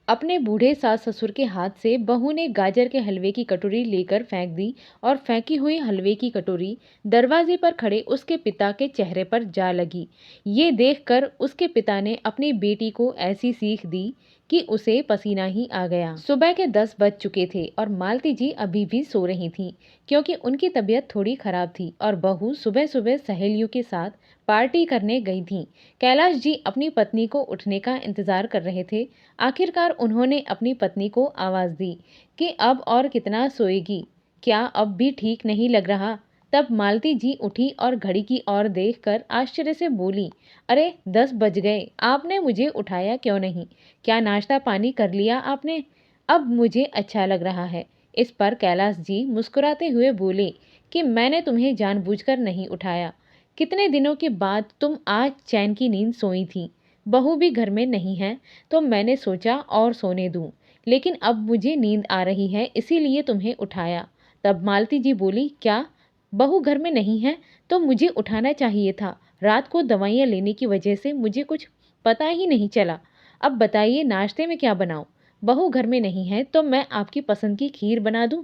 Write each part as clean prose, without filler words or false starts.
अपने बूढ़े सास ससुर के हाथ से बहू ने गाजर के हलवे की कटोरी लेकर फेंक दी और फेंकी हुई हलवे की कटोरी दरवाजे पर खड़े उसके पिता के चेहरे पर जा लगी। ये देखकर उसके पिता ने अपनी बेटी को ऐसी सीख दी कि उसे पसीना ही आ गया। सुबह के 10 बज चुके थे और मालती जी अभी भी सो रही थीं, क्योंकि उनकी तबीयत थोड़ी खराब थी और बहू सुबह सुबह सहेलियों के साथ पार्टी करने गई थीं। कैलाश जी अपनी पत्नी को उठने का इंतजार कर रहे थे। आखिरकार उन्होंने अपनी पत्नी को आवाज़ दी कि अब और कितना सोएगी, क्या अब भी ठीक नहीं लग रहा। तब मालती जी उठी और घड़ी की ओर देखकर आश्चर्य से बोली, अरे 10 बज गए, आपने मुझे उठाया क्यों नहीं? क्या नाश्ता पानी कर लिया आपने? अब मुझे अच्छा लग रहा है। इस पर कैलाश जी मुस्कुराते हुए बोले कि मैंने तुम्हें जानबूझकर नहीं उठाया। कितने दिनों के बाद तुम आज चैन की नींद सोई थी। बहू भी घर में नहीं है तो मैंने सोचा और सोने दूं, लेकिन अब मुझे नींद आ रही है इसीलिए तुम्हें उठाया। तब मालती जी बोली, क्या बहू घर में नहीं है तो मुझे उठाना चाहिए था। रात को दवाइयाँ लेने की वजह से मुझे कुछ पता ही नहीं चला। अब बताइए नाश्ते में क्या बनाऊं? बहू घर में नहीं है तो मैं आपकी पसंद की खीर बना दूं?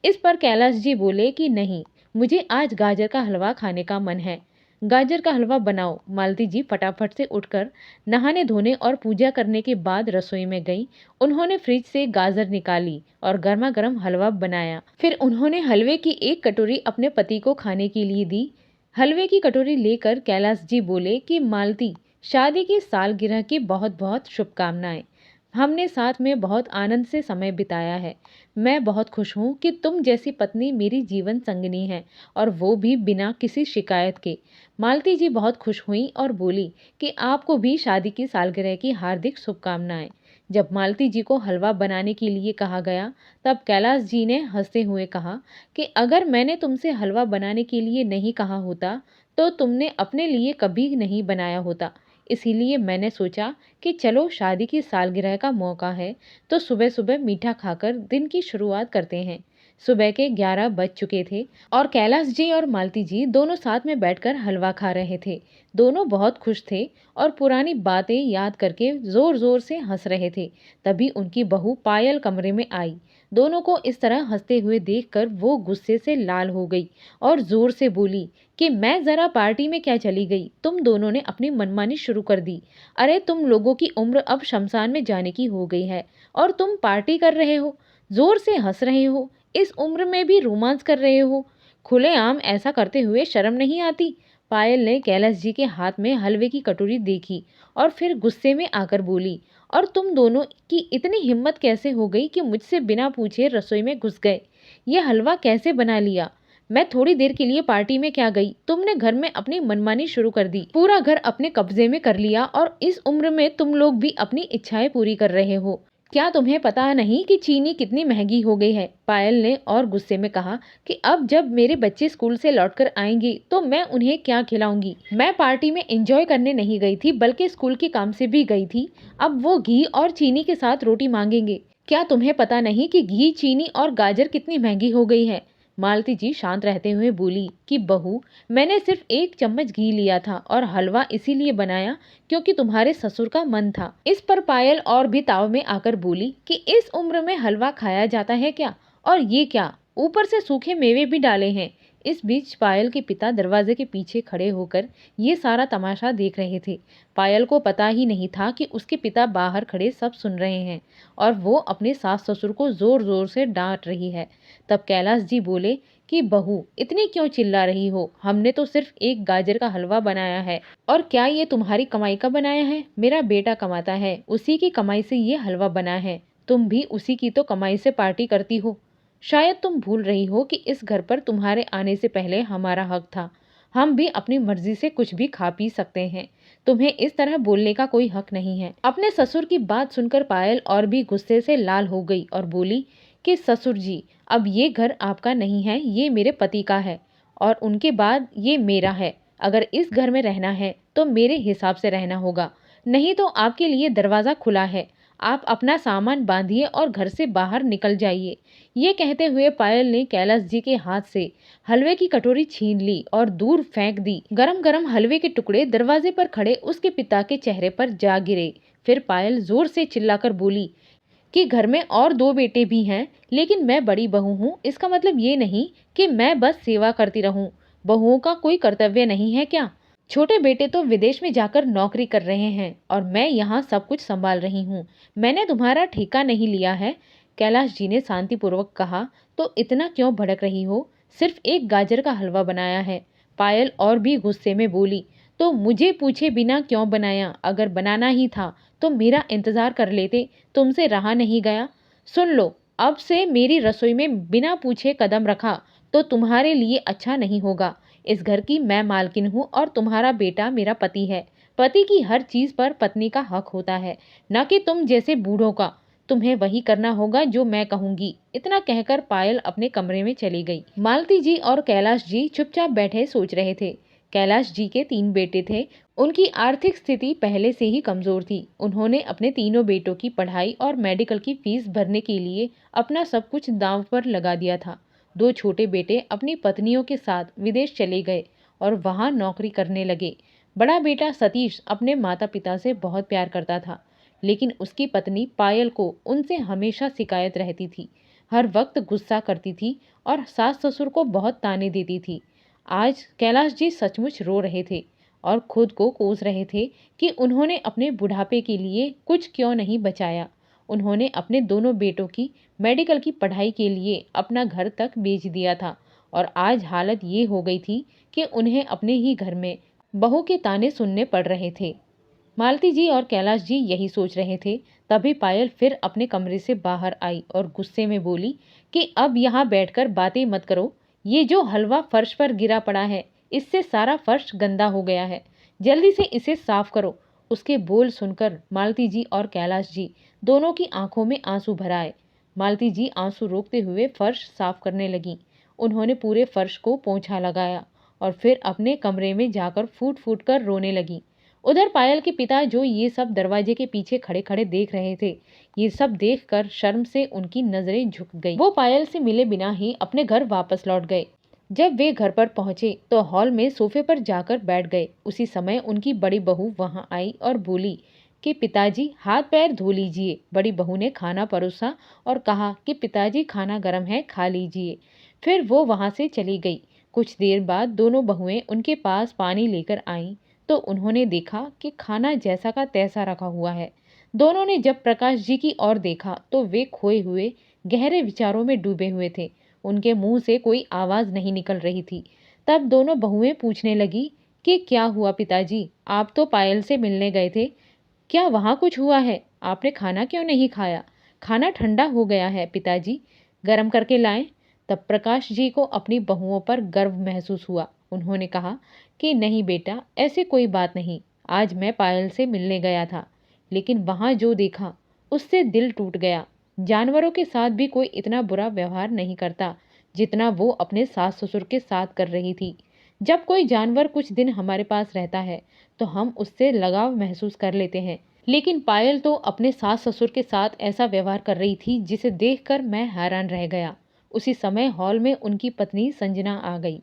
इस पर कैलाश जी बोले कि नहीं, मुझे आज गाजर का हलवा खाने का मन है। गाजर का हलवा बनाओ। मालती जी फटाफट से उठकर नहाने धोने और पूजा करने के बाद रसोई में गई। उन्होंने फ्रिज से गाजर निकाली और गर्मा गर्म हलवा बनाया। फिर उन्होंने हलवे की एक कटोरी अपने पति को खाने के लिए दी। हलवे की कटोरी लेकर कैलाश जी बोले कि मालती, शादी की सालगिरह की बहुत बहुत शुभकामनाएं। हमने साथ में बहुत आनंद से समय बिताया है। मैं बहुत खुश हूँ कि तुम जैसी पत्नी मेरी जीवन संगिनी है, और वो भी बिना किसी शिकायत के। मालती जी बहुत खुश हुई और बोली कि आपको भी शादी की सालगिरह की हार्दिक शुभकामनाएं। जब मालती जी को हलवा बनाने के लिए कहा गया तब कैलाश जी ने हंसते हुए कहा कि अगर मैंने तुमसे हलवा बनाने के लिए नहीं कहा होता तो तुमने अपने लिए कभी नहीं बनाया होता। इसीलिए मैंने सोचा कि चलो शादी की सालगिरह का मौका है तो सुबह सुबह मीठा खाकर दिन की शुरुआत करते हैं। सुबह के 11 बज चुके थे और कैलाश जी और मालती जी दोनों साथ में बैठकर हलवा खा रहे थे। दोनों बहुत खुश थे और पुरानी बातें याद करके जोर जोर से हंस रहे थे। तभी उनकी बहू पायल कमरे में आई। दोनों को इस तरह हंसते हुए देखकर वो गुस्से से लाल हो गई और जोर से बोली कि मैं जरा पार्टी में क्या चली गई, तुम दोनों ने अपनी मनमानी शुरू कर दी। अरे तुम लोगों की उम्र अब शमशान में जाने की हो गई है और तुम पार्टी कर रहे हो, जोर से हंस रहे हो, इस उम्र में भी रोमांस कर रहे हो। खुलेआम ऐसा करते हुए शर्म नहीं आती? पायल ने कैलाश जी के हाथ में हलवे की कटोरी देखी और फिर गुस्से में आकर बोली, और तुम दोनों की इतनी हिम्मत कैसे हो गई कि मुझसे बिना पूछे रसोई में घुस गए? ये हलवा कैसे बना लिया? मैं थोड़ी देर के लिए पार्टी में क्या गई, तुमने घर में अपनी मनमानी शुरू कर दी, पूरा घर अपने कब्जे में कर लिया और इस उम्र में तुम लोग भी अपनी इच्छाएं पूरी कर रहे हो। क्या तुम्हें पता नहीं कि चीनी कितनी महंगी हो गई है? पायल ने और गुस्से में कहा कि अब जब मेरे बच्चे स्कूल से लौटकर आएंगे तो मैं उन्हें क्या खिलाऊंगी? मैं पार्टी में एंजॉय करने नहीं गई थी बल्कि स्कूल के काम से भी गई थी। अब वो घी और चीनी के साथ रोटी मांगेंगे। क्या तुम्हें पता नहीं कि घी, चीनी और गाजर कितनी महंगी हो गई है? मालती जी शांत रहते हुए बोली कि बहू, मैंने सिर्फ 1 चम्मच घी लिया था और हलवा इसीलिए बनाया क्योंकि तुम्हारे ससुर का मन था। इस पर पायल और भी ताव में आकर बोली कि इस उम्र में हलवा खाया जाता है क्या? और ये क्या, ऊपर से सूखे मेवे भी डाले हैं। इस बीच पायल के पिता दरवाजे के पीछे खड़े होकर ये सारा तमाशा देख रहे थे। पायल को पता ही नहीं था कि उसके पिता बाहर खड़े सब सुन रहे हैं और वो अपने सास ससुर को जोर जोर से डांट रही है। तब कैलाश जी बोले कि बहू, इतनी क्यों चिल्ला रही हो? हमने तो सिर्फ एक गाजर का हलवा बनाया है। और क्या ये तुम्हारी कमाई का बनाया है? मेरा बेटा कमाता है, उसी की कमाई से ये हलवा बना है। तुम भी उसी की तो कमाई से पार्टी करती हो। शायद तुम भूल रही हो कि इस घर पर तुम्हारे आने से पहले हमारा हक था। हम भी अपनी मर्जी से कुछ भी खा पी सकते हैं। तुम्हें इस तरह बोलने का कोई हक नहीं है। अपने ससुर की बात सुनकर पायल और भी गुस्से से लाल हो गई और बोली कि ससुर जी, अब ये घर आपका नहीं है, ये मेरे पति का है और उनके बाद ये मेरा है। अगर इस घर में रहना है तो मेरे हिसाब से रहना होगा, नहीं तो आपके लिए दरवाज़ा खुला है। आप अपना सामान बांधिए और घर से बाहर निकल जाइए। ये कहते हुए पायल ने कैलाश जी के हाथ से हलवे की कटोरी छीन ली और दूर फेंक दी। गरम गरम हलवे के टुकड़े दरवाजे पर खड़े उसके पिता के चेहरे पर जा गिरे। फिर पायल जोर से चिल्लाकर बोली कि घर में और 2 बेटे भी हैं, लेकिन मैं बड़ी बहू हूँ। इसका मतलब ये नहीं कि मैं बस सेवा करती रहूँ। बहुओं का कोई कर्तव्य नहीं है क्या? छोटे बेटे तो विदेश में जाकर नौकरी कर रहे हैं और मैं यहाँ सब कुछ संभाल रही हूँ। मैंने तुम्हारा ठेका नहीं लिया है। कैलाश जी ने शांतिपूर्वक कहा। तो इतना क्यों भड़क रही हो? सिर्फ एक गाजर का हलवा बनाया है। पायल और भी गुस्से में बोली। तो मुझे पूछे बिना क्यों बनाया? अगर बनाना ही था तो मेरा इंतजार कर लेते, तुमसे रहा नहीं गया। सुन लो, अब से मेरी रसोई में बिना पूछे कदम रखा तो तुम्हारे लिए अच्छा नहीं होगा। इस घर की मैं मालकिन हूँ और तुम्हारा बेटा मेरा पति है। पति की हर चीज पर पत्नी का हक होता है, न कि तुम जैसे बूढ़ों का। तुम्हें वही करना होगा जो मैं कहूंगी। इतना कहकर पायल अपने कमरे में चली गई। मालती जी और कैलाश जी चुपचाप बैठे सोच रहे थे। कैलाश जी के 3 बेटे थे। उनकी आर्थिक स्थिति पहले से ही कमजोर थी। उन्होंने अपने तीनों बेटों की पढ़ाई और मेडिकल की फीस भरने के लिए अपना सब कुछ दांव पर लगा दिया था। 2 छोटे बेटे अपनी पत्नियों के साथ विदेश चले गए और वहां नौकरी करने लगे। बड़ा बेटा सतीश अपने माता पिता से बहुत प्यार करता था, लेकिन उसकी पत्नी पायल को उनसे हमेशा शिकायत रहती थी। हर वक्त गुस्सा करती थी और सास ससुर को बहुत ताने देती थी। आज कैलाश जी सचमुच रो रहे थे और खुद को कोस रहे थे कि उन्होंने अपने बुढ़ापे के लिए कुछ क्यों नहीं बचाया। उन्होंने अपने दोनों बेटों की मेडिकल की पढ़ाई के लिए अपना घर तक बेच दिया था और आज हालत ये हो गई थी कि उन्हें अपने ही घर में बहू के ताने सुनने पड़ रहे थे। मालती जी और कैलाश जी यही सोच रहे थे। तभी पायल फिर अपने कमरे से बाहर आई और गुस्से में बोली कि अब यहाँ बैठकर बातें मत करो। ये जो हलवा फर्श पर गिरा पड़ा है, इससे सारा फर्श गंदा हो गया है। जल्दी से इसे साफ करो। उसके बोल सुनकर मालती जी और कैलाश जी दोनों की आंखों में आंसू भर आए। मालती जी आंसू रोकते हुए फर्श साफ करने लगी। उन्होंने पूरे फर्श को पोंछा लगाया और फिर अपने कमरे में जाकर फूट फूट कर रोने लगी। उधर पायल के पिता जो ये सब दरवाजे के पीछे खड़े खड़े देख रहे थे, ये सब देखकर शर्म से उनकी नजरें झुक गई। वो पायल से मिले बिना ही अपने घर वापस लौट गए। जब वे घर पर पहुंचे तो हॉल में सोफे पर जाकर बैठ गए। उसी समय उनकी बड़ी बहू वहां आई और बोली कि पिताजी हाथ पैर धो लीजिए। बड़ी बहू ने खाना परोसा और कहा कि पिताजी खाना गर्म है, खा लीजिए। फिर वो वहां से चली गई। कुछ देर बाद दोनों बहुएं उनके पास पानी लेकर आईं तो उन्होंने देखा कि खाना जैसा का तैसा रखा हुआ है। दोनों ने जब प्रकाश जी की ओर देखा तो वे खोए हुए गहरे विचारों में डूबे हुए थे। उनके मुंह से कोई आवाज नहीं निकल रही थी। तब दोनों बहुएं पूछने लगी कि क्या हुआ पिताजी, आप तो पायल से मिलने गए थे, क्या वहाँ कुछ हुआ है? आपने खाना क्यों नहीं खाया? खाना ठंडा हो गया है पिताजी, गर्म करके लाएं। तब प्रकाश जी को अपनी बहुओं पर गर्व महसूस हुआ। उन्होंने कहा कि नहीं बेटा, ऐसी कोई बात नहीं। आज मैं पायल से मिलने गया था, लेकिन वहाँ जो देखा उससे दिल टूट गया। जानवरों के साथ भी कोई इतना बुरा व्यवहार नहीं करता जितना वो अपने सास ससुर के साथ कर रही थी। जब कोई जानवर कुछ दिन हमारे पास रहता है तो हम उससे लगाव महसूस कर लेते हैं, लेकिन पायल तो अपने सास ससुर के साथ ऐसा व्यवहार कर रही थी जिसे देखकर मैं हैरान रह गया। उसी समय हॉल में उनकी पत्नी संजना आ गई।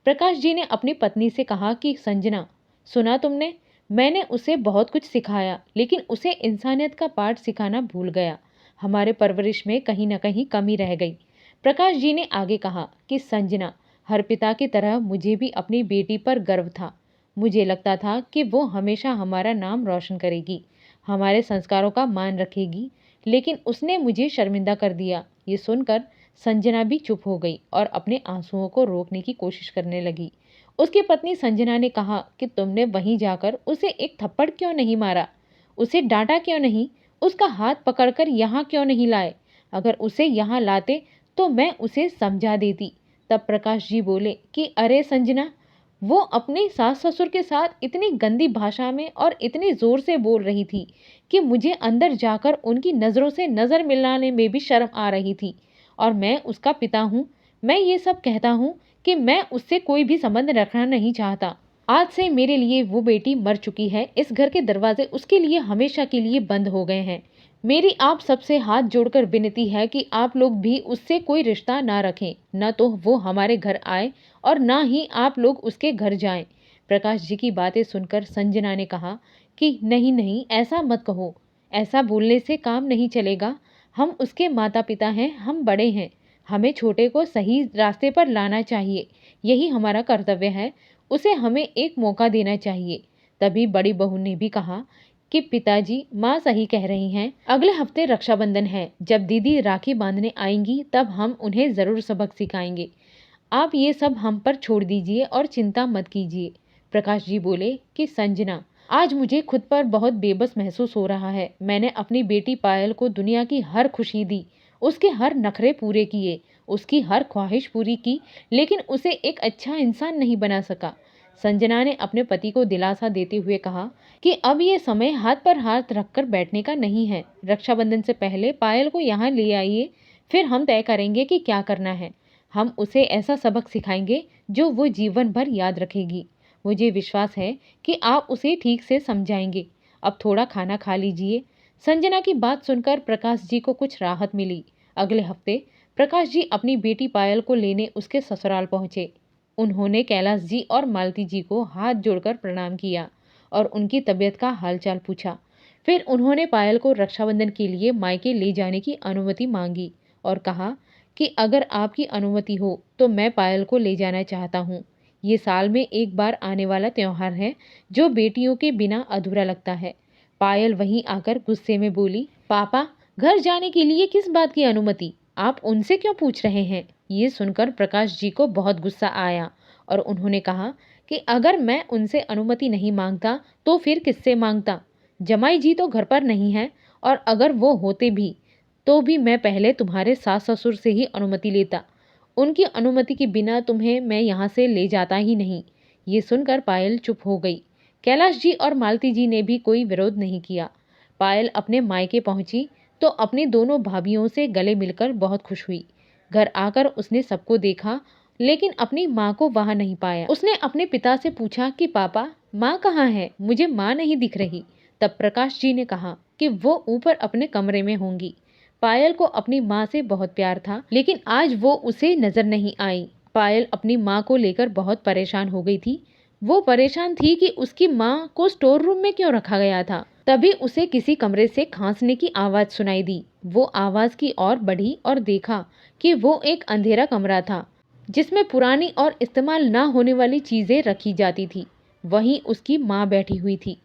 प्रकाश जी ने अपनी पत्नी से कहा कि संजना, सुना तुमने? मैंने उसे बहुत कुछ सिखाया, लेकिन उसे इंसानियत का पाठ सिखाना भूल गया। हमारे परवरिश में कहीं न कहीं कमी रह गई। प्रकाश जी ने आगे कहा कि संजना, हर पिता की तरह मुझे भी अपनी बेटी पर गर्व था। मुझे लगता था कि वो हमेशा हमारा नाम रोशन करेगी, हमारे संस्कारों का मान रखेगी, लेकिन उसने मुझे शर्मिंदा कर दिया। ये सुनकर संजना भी चुप हो गई और अपने आंसुओं को रोकने की कोशिश करने लगी। उसकी पत्नी संजना ने कहा कि तुमने वहीं जाकर उसे एक थप्पड़ क्यों नहीं मारा? उसे डांटा क्यों नहीं? उसका हाथ पकड़कर यहाँ क्यों नहीं लाए? अगर उसे यहाँ लाते तो मैं उसे समझा देती। तब प्रकाश जी बोले कि अरे संजना, वो अपने सास ससुर के साथ इतनी गंदी भाषा में और इतनी जोर से बोल रही थी कि मुझे अंदर जाकर उनकी नज़रों से नज़र मिलाने में भी शर्म आ रही थी। और मैं उसका पिता हूँ। मैं ये सब कहता हूँ कि मैं उससे कोई भी संबंध रखना नहीं चाहता। आज से मेरे लिए वो बेटी मर चुकी है। इस घर के दरवाजे उसके लिए हमेशा के लिए बंद हो गए हैं। मेरी आप सबसे हाथ जोड़कर विनती है कि आप लोग भी उससे कोई रिश्ता ना रखें, न तो वो हमारे घर आए और ना ही आप लोग उसके घर जाएं। प्रकाश जी की बातें सुनकर संजना ने कहा कि नहीं नहीं, ऐसा मत कहो। ऐसा बोलने से काम नहीं चलेगा। हम उसके माता पिता हैं, हम बड़े हैं, हमें छोटे को सही रास्ते पर लाना चाहिए, यही हमारा कर्तव्य है, उसे हमें एक मौका देना चाहिए। तभी बड़ी बहू ने भी कहा कि पिताजी, माँ सही कह रही हैं, अगले हफ्ते रक्षाबंधन है, जब दीदी राखी बांधने आएंगी तब हम उन्हें ज़रूर सबक सिखाएंगे। आप ये सब हम पर छोड़ दीजिए और चिंता मत कीजिए। प्रकाश जी बोले कि संजना, आज मुझे खुद पर बहुत बेबस महसूस हो रहा है। मैंने अपनी बेटी पायल को दुनिया की हर खुशी दी, उसके हर नखरे पूरे किए, उसकी हर ख्वाहिश पूरी की, लेकिन उसे एक अच्छा इंसान नहीं बना सका। संजना ने अपने पति को दिलासा देते हुए कहा कि अब ये समय हाथ पर हाथ रखकर बैठने का नहीं है। रक्षाबंधन से पहले पायल को यहाँ ले आइए, फिर हम तय करेंगे कि क्या करना है। हम उसे ऐसा सबक सिखाएंगे जो वो जीवन भर याद रखेगी। मुझे विश्वास है कि आप उसे ठीक से समझाएंगे। अब थोड़ा खाना खा लीजिए। संजना की बात सुनकर प्रकाश जी को कुछ राहत मिली। अगले हफ्ते प्रकाश जी अपनी बेटी पायल को लेने उसके ससुराल पहुंचे। उन्होंने कैलाश जी और मालती जी को हाथ जोड़कर प्रणाम किया और उनकी तबीयत का हालचाल पूछा। फिर उन्होंने पायल को रक्षाबंधन के लिए मायके ले जाने की अनुमति मांगी और कहा कि अगर आपकी अनुमति हो तो मैं पायल को ले जाना चाहता हूँ। ये साल में एक बार आने वाला त्योहार है जो बेटियों के बिना अधूरा लगता है। पायल वहीं आकर गुस्से में बोली, पापा, घर जाने के लिए किस बात की अनुमति? आप उनसे क्यों पूछ रहे हैं? ये सुनकर प्रकाश जी को बहुत गुस्सा आया और उन्होंने कहा कि अगर मैं उनसे अनुमति नहीं मांगता तो फिर किससे मांगता? जमाई जी तो घर पर नहीं है, और अगर वो होते भी तो भी मैं पहले तुम्हारे सास ससुर से ही अनुमति लेता। उनकी अनुमति के बिना तुम्हें मैं यहाँ से ले जाता ही नहीं। ये सुनकर पायल चुप हो गई। कैलाश जी और मालती जी ने भी कोई विरोध नहीं किया। पायल अपने मायके पहुंची तो अपनी दोनों भाभियों से गले मिलकर बहुत खुश हुई। घर आकर उसने सबको देखा, लेकिन अपनी माँ को वहाँ नहीं पाया। उसने अपने पिता से पूछा कि पापा, माँ कहाँ है? मुझे माँ नहीं दिख रही। तब प्रकाश जी ने कहा कि वो ऊपर अपने कमरे में होंगी। पायल को अपनी माँ से बहुत प्यार था, लेकिन आज वो उसे नजर नहीं आई। पायल अपनी माँ को लेकर बहुत परेशान हो गई थी। वो परेशान थी कि उसकी माँ को स्टोर रूम में क्यों रखा गया था। तभी उसे किसी कमरे से खांसने की आवाज सुनाई दी। वो आवाज की ओर बढ़ी और देखा कि वो एक अंधेरा कमरा था जिसमें पुरानी और इस्तेमाल ना होने वाली चीजें रखी जाती थी। वहीं उसकी माँ बैठी हुई थी।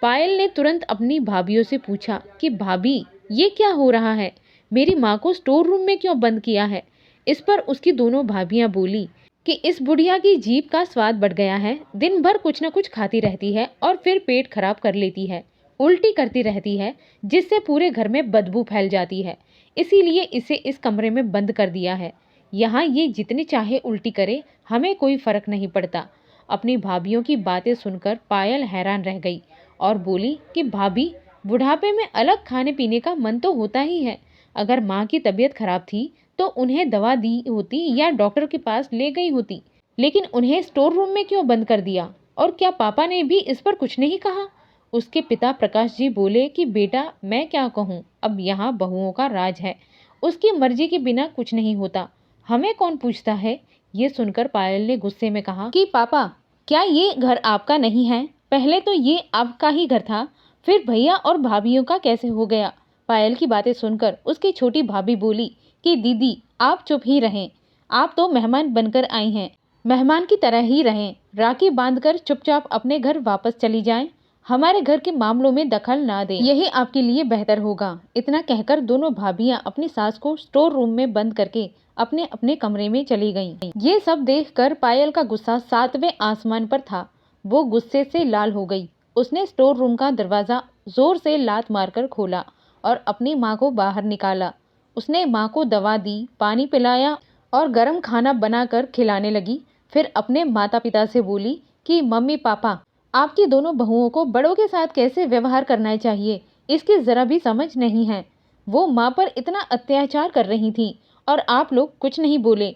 पायल ने तुरंत अपनी भाभियों से पूछा कि भाभी, ये क्या हो रहा है? मेरी माँ को स्टोर रूम में क्यों बंद किया है? इस पर उसकी दोनों भाभियां बोली कि इस बुढ़िया की जीभ का स्वाद बढ़ गया है। दिन भर कुछ न कुछ खाती रहती है और फिर पेट खराब कर लेती है, उल्टी करती रहती है, जिससे पूरे घर में बदबू फैल जाती है। इसीलिए इसे इस कमरे में बंद कर दिया है। यहाँ ये जितनी चाहे उल्टी करे, हमें कोई फर्क नहीं पड़ता। अपनी भाभियों की बातें सुनकर पायल हैरान रह गई और बोली कि भाभी, बुढ़ापे में अलग खाने पीने का मन तो होता ही है। अगर माँ की तबीयत खराब थी तो उन्हें दवा दी होती या डॉक्टर के पास ले गई होती, लेकिन उन्हें स्टोर रूम में क्यों बंद कर दिया? और क्या पापा ने भी इस पर कुछ नहीं कहा? उसके पिता प्रकाश जी बोले कि बेटा, मैं क्या कहूँ, अब यहाँ बहुओं का राज है, उसकी मर्जी के बिना कुछ नहीं होता, हमें कौन पूछता है। ये सुनकर पायल ने गुस्से में कहा कि पापा, क्या ये घर आपका नहीं है? पहले तो ये आपका ही घर था, फिर भैया और भाभीियों का कैसे हो गया? पायल की बातें सुनकर उसकी छोटी भाभी बोली कि दीदी, आप चुप ही रहें, आप तो मेहमान बनकर आई हैं, मेहमान की तरह ही रहें, राखी बांधकर चुपचाप अपने घर वापस चली जाएं, हमारे घर के मामलों में दखल ना दें, यही आपके लिए बेहतर होगा। इतना कहकर दोनों भाभियां अपनी सास को स्टोर रूम में बंद करके अपने अपने कमरे में चली गईं। ये सब देखकर पायल का गुस्सा 7वें आसमान पर था। वो गुस्से से लाल हो गई। उसने स्टोर रूम का दरवाजा जोर से लात मारकर खोला और अपनी माँ को बाहर निकाला। उसने माँ को दवा दी, पानी पिलाया और गर्म खाना बनाकर खिलाने लगी। फिर अपने माता पिता से बोली कि मम्मी पापा, आपकी दोनों बहुओं को बड़ों के साथ कैसे व्यवहार करना चाहिए, इसकी जरा भी समझ नहीं है। वो माँ पर इतना अत्याचार कर रही थी और आप लोग कुछ नहीं बोले।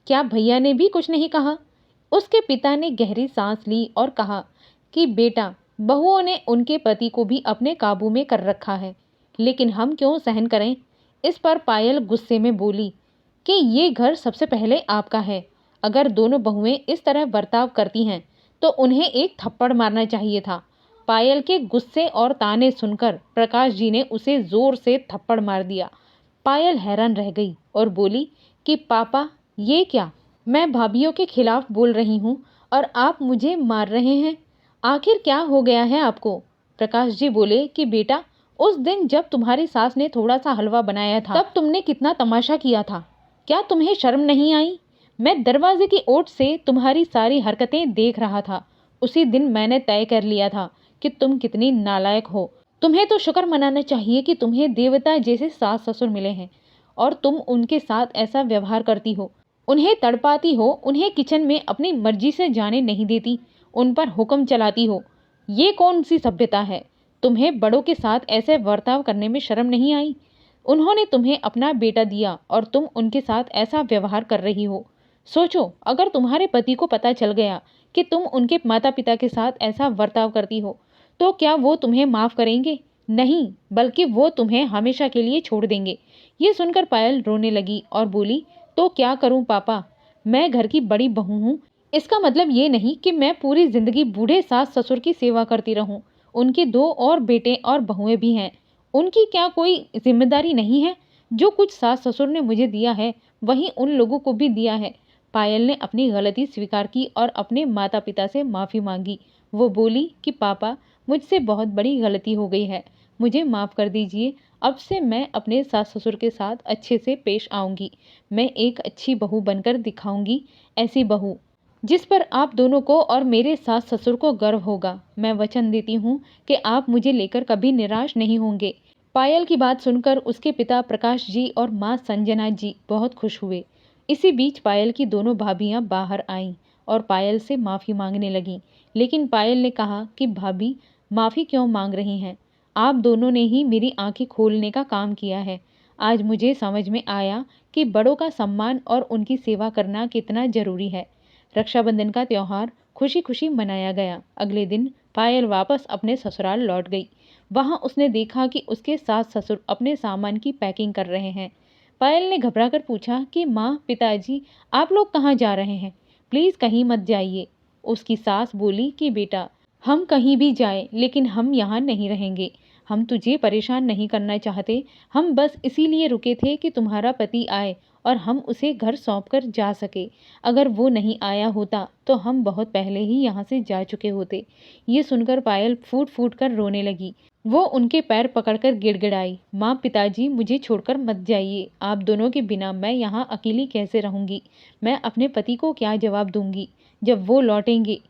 क्या भैया ने भी कुछ नहीं कहा? उसके पिता ने गहरी सांस ली और कहा कि बेटा, बहुओं ने उनके पति को भी अपने काबू में कर रखा है, लेकिन हम क्यों सहन करें? इस पर पायल गुस्से में बोली कि ये घर सबसे पहले आपका है। अगर दोनों बहुएं इस तरह बर्ताव करती हैं तो उन्हें एक थप्पड़ मारना चाहिए था। पायल के गुस्से और ताने सुनकर प्रकाश जी ने उसे जोर से थप्पड़ मार दिया। पायल हैरान रह गई और बोली कि पापा ये क्या, मैं भाभीियों के खिलाफ बोल रही हूँ और आप मुझे मार रहे हैं, आखिर क्या हो गया है आपको। प्रकाश जी बोले कि बेटा, उस दिन जब तुम्हारी सास ने थोड़ा सा हलवा बनाया था तब तुमने कितना तमाशा किया था, क्या तुम्हें शर्म नहीं आई। मैं दरवाजे की ओट से तुम्हारी सारी हरकतें देख रहा था। उसी दिन मैंने तय कर लिया था कि तुम कितनी नालायक हो। तुम्हें तो शुक्र मनाना चाहिए कि तुम्हें देवता जैसे सास ससुर मिले हैं और तुम उनके साथ ऐसा व्यवहार करती हो, उन्हें तड़पाती हो, उन्हें किचन में अपनी मर्जी से जाने नहीं देती, उन पर हुक्म चलाती हो। ये कौन सी सभ्यता है। तुम्हें बड़ों के साथ ऐसे बर्ताव करने में शर्म नहीं आई। उन्होंने तुम्हें अपना बेटा दिया और तुम उनके साथ ऐसा व्यवहार कर रही हो। सोचो, अगर तुम्हारे पति को पता चल गया कि तुम उनके माता पिता के साथ ऐसा बर्ताव करती हो तो क्या वो तुम्हें माफ़ करेंगे। नहीं, बल्कि वो तुम्हें हमेशा के लिए छोड़ देंगे। ये सुनकर पायल रोने लगी और बोली, तो क्या करूं पापा, मैं घर की बड़ी बहू हूँ, इसका मतलब ये नहीं कि मैं पूरी जिंदगी बूढ़े सास ससुर की सेवा करती रहूं। उनके 2 और बेटे और बहुएं भी हैं, उनकी क्या कोई जिम्मेदारी नहीं है। जो कुछ सास ससुर ने मुझे दिया है वही उन लोगों को भी दिया है। पायल ने अपनी गलती स्वीकार की और अपने माता पिता से माफ़ी मांगी। वो बोली कि पापा, मुझसे बहुत बड़ी गलती हो गई है, मुझे माफ़ कर दीजिए। अब से मैं अपने सास ससुर के साथ अच्छे से पेश आऊँगी। मैं एक अच्छी बहू बनकर दिखाऊंगी, ऐसी बहू जिस पर आप दोनों को और मेरे सास ससुर को गर्व होगा। मैं वचन देती हूँ कि आप मुझे लेकर कभी निराश नहीं होंगे। पायल की बात सुनकर उसके पिता प्रकाश जी और माँ संजना जी बहुत खुश हुए। इसी बीच पायल की दोनों भाभियाँ बाहर आईं और पायल से माफ़ी मांगने लगीं। लेकिन पायल ने कहा कि भाभी, माफ़ी क्यों मांग रही हैं, आप दोनों ने ही मेरी आंखें खोलने का काम किया है। आज मुझे समझ में आया कि बड़ों का सम्मान और उनकी सेवा करना कितना ज़रूरी है। रक्षाबंधन का त्यौहार खुशी खुशी मनाया गया। अगले दिन पायल वापस अपने ससुराल लौट गई। वहां उसने देखा कि उसके सास ससुर अपने सामान की पैकिंग कर रहे हैं। पायल ने घबराकर पूछा कि माँ, पिताजी, आप लोग कहाँ जा रहे हैं, प्लीज़ कहीं मत जाइए। उसकी सास बोली कि बेटा, हम कहीं भी जाएं लेकिन हम यहाँ नहीं रहेंगे। हम तुझे परेशान नहीं करना चाहते, हम बस इसीलिए रुके थे कि तुम्हारा पति आए और हम उसे घर सौंप कर जा सके। अगर वो नहीं आया होता तो हम बहुत पहले ही यहाँ से जा चुके होते। ये सुनकर पायल फूट फूट कर रोने लगी। वो उनके पैर पकड़कर गिड़गिड़ाई, माँ, पिताजी, मुझे छोड़कर मत जाइए। आप दोनों के बिना मैं यहाँ अकेली कैसे रहूँगी। मैं अपने पति को क्या जवाब दूँगी जब वो लौटेंगे।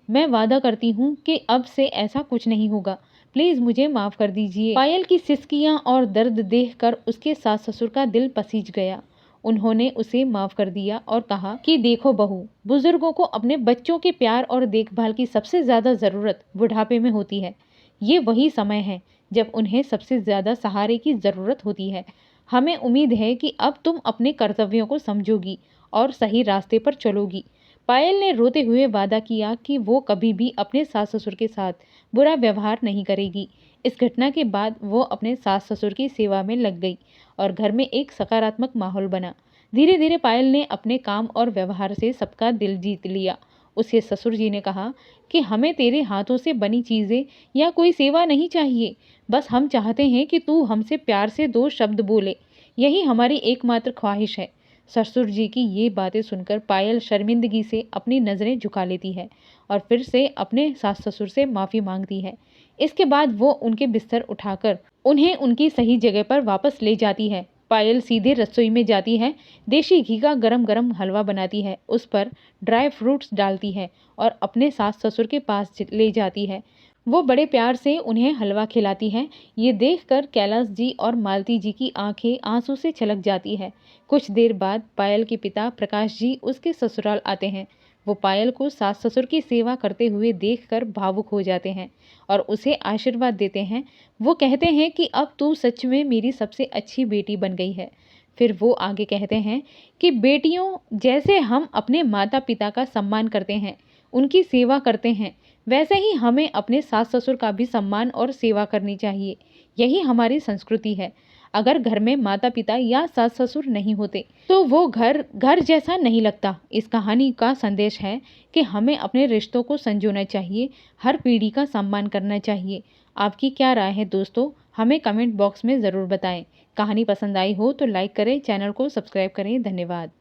मैं वादा करती हूँ कि अब से ऐसा कुछ नहीं होगा। प्लीज़ मुझे माफ़ कर दीजिए। पायल की सिसकियाँ और दर्द देखकर उसके सास ससुर का दिल पसीज गया। उन्होंने उसे माफ़ कर दिया और कहा कि देखो बहू, बुजुर्गों को अपने बच्चों के प्यार और देखभाल की सबसे ज़्यादा ज़रूरत बुढ़ापे में होती है। ये वही समय है जब उन्हें सबसे ज़्यादा सहारे की ज़रूरत होती है। हमें उम्मीद है कि अब तुम अपने कर्तव्यों को समझोगी और सही रास्ते पर चलोगी। पायल ने रोते हुए वादा किया कि वो कभी भी अपने सास ससुर के साथ बुरा व्यवहार नहीं करेगी। इस घटना के बाद वो अपने सास ससुर की सेवा में लग गई और घर में एक सकारात्मक माहौल बना। धीरे धीरे पायल ने अपने काम और व्यवहार से सबका दिल जीत लिया। उसके ससुर जी ने कहा कि हमें तेरे हाथों से बनी चीज़ें या कोई सेवा नहीं चाहिए, बस हम चाहते हैं कि तू हमसे प्यार से 2 शब्द बोले, यही हमारी एकमात्र ख्वाहिश है। ससुर जी की ये बातें सुनकर पायल शर्मिंदगी से अपनी नज़रें झुका लेती है और फिर से अपने सास ससुर से माफ़ी मांगती है। इसके बाद वो उनके बिस्तर उठाकर उन्हें उनकी सही जगह पर वापस ले जाती है। पायल सीधे रसोई में जाती है, देशी घी का गरम गरम हलवा बनाती है, उस पर ड्राई फ्रूट्स डालती है और अपने सास ससुर के पास ले जाती है। वो बड़े प्यार से उन्हें हलवा खिलाती है। ये देखकर कैलाश जी और मालती जी की आंखें आंसू से छलक जाती है। कुछ देर बाद पायल के पिता प्रकाश जी उसके ससुराल आते हैं। वो पायल को सास ससुर की सेवा करते हुए देखकर भावुक हो जाते हैं और उसे आशीर्वाद देते हैं। वो कहते हैं कि अब तू सच में मेरी सबसे अच्छी बेटी बन गई है। फिर वो आगे कहते हैं कि बेटियों, जैसे हम अपने माता पिता का सम्मान करते हैं, उनकी सेवा करते हैं, वैसे ही हमें अपने सास ससुर का भी सम्मान और सेवा करनी चाहिए। यही हमारी संस्कृति है। अगर घर में माता पिता या सास ससुर नहीं होते तो वो घर घर जैसा नहीं लगता। इस कहानी का संदेश है कि हमें अपने रिश्तों को संजोना चाहिए, हर पीढ़ी का सम्मान करना चाहिए। आपकी क्या राय है दोस्तों? हमें कमेंट बॉक्स में ज़रूर बताएं। कहानी पसंद आई हो तो लाइक करें, चैनल को सब्सक्राइब करें। धन्यवाद।